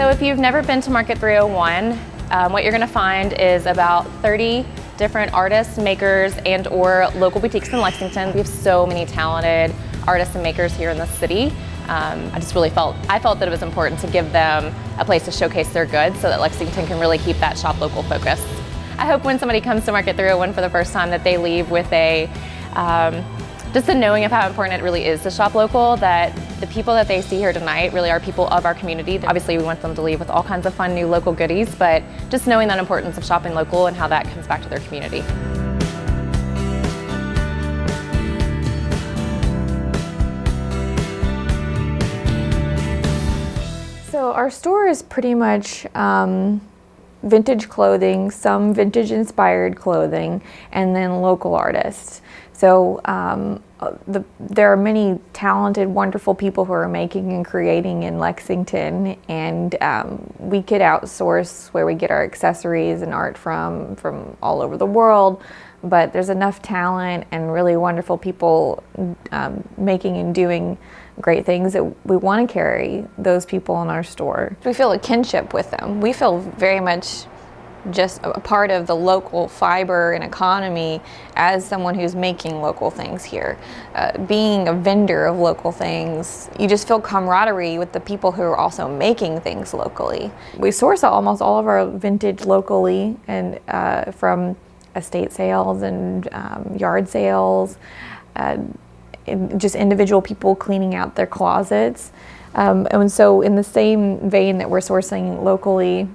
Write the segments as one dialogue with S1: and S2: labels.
S1: So if you've never been to Market 301, what you're going to find is about 30 different artists, makers, and or local boutiques in Lexington. We have so many talented artists and makers here in the city. I felt that it was important to give them a place to showcase their goods so that Lexington can really keep that shop local focus. I hope when somebody comes to Market 301 for the first time that they leave with just a knowing of how important it really is to shop local, that the people that they see here tonight really are people of our community. Obviously we want them to leave with all kinds of fun new local goodies, but just knowing that importance of shopping local and how that comes back to their community.
S2: So our store is pretty much vintage clothing, some vintage inspired clothing, and then local artists. So there are many talented, wonderful people who are making and creating in Lexington, and we could outsource where we get our accessories and art from all over the world, but there's enough talent and really wonderful people making and doing great things that we want to carry those people in our store. We feel a kinship with them. We feel very much just a part of the local fiber and economy as someone who's making local things here. Being a vendor of local things, you just feel camaraderie with the people who are also making things locally. We source almost all of our vintage locally, and from estate sales and yard sales, just individual people cleaning out their closets. And so in the same vein that we're sourcing locally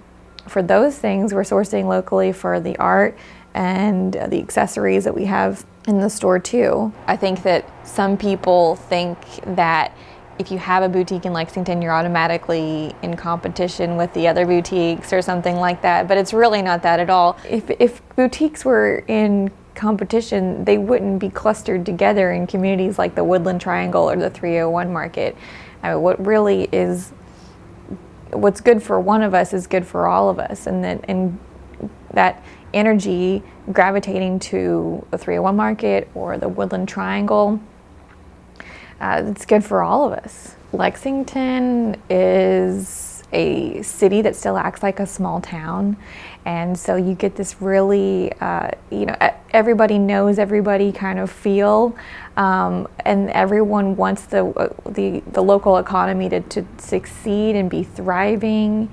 S2: for those things, we're sourcing locally for the art and the accessories that we have in the store too. I think that some people think that if you have a boutique in Lexington, you're automatically in competition with the other boutiques or something like that, but it's really not that at all. If boutiques were in competition, they wouldn't be clustered together in communities like the Woodland Triangle or the 301 Market. I mean, what's good for one of us is good for all of us, and that energy gravitating to the 301 Market or the Woodland Triangle, it's good for all of us. Lexington is a city that still acts like a small town, and so you get this really, everybody knows everybody kind of feel, and everyone wants the local economy to succeed and be thriving,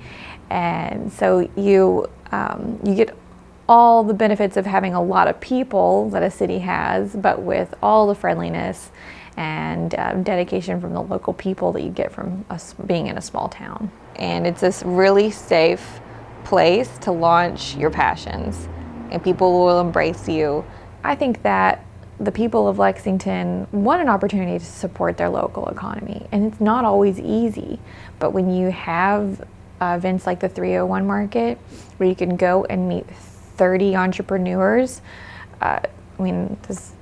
S2: and so you get all the benefits of having a lot of people that a city has, but with all the friendliness and dedication from the local people that you get from us being in a small town. And it's this really safe place to launch your passions, and people will embrace you. I think that the people of Lexington want an opportunity to support their local economy, and it's not always easy, but when you have events like the 301 Market where you can go and meet 30 entrepreneurs, there's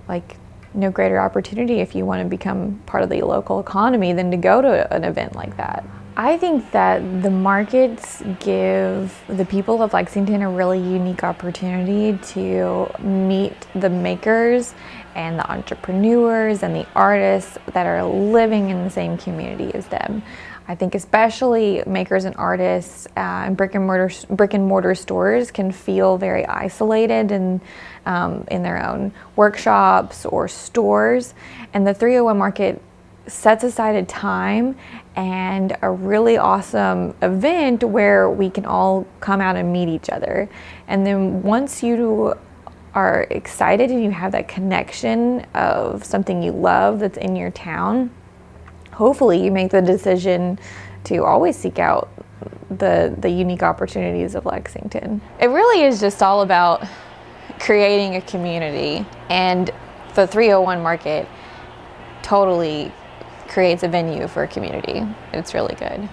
S2: like no greater opportunity if you want to become part of the local economy than to go to an event like that. I think that the markets give the people of Lexington a really unique opportunity to meet the makers and the entrepreneurs and the artists that are living in the same community as them. I think especially makers and artists and brick and mortar stores can feel very isolated in their own workshops or stores, and the 301 Market sets aside a time and a really awesome event where we can all come out and meet each other. And then once you are excited and you have that connection of something you love that's in your town, hopefully you make the decision to always seek out the unique opportunities of Lexington. It really is just all about creating a community, and the 301 Market totally creates a venue for a community. It's really good.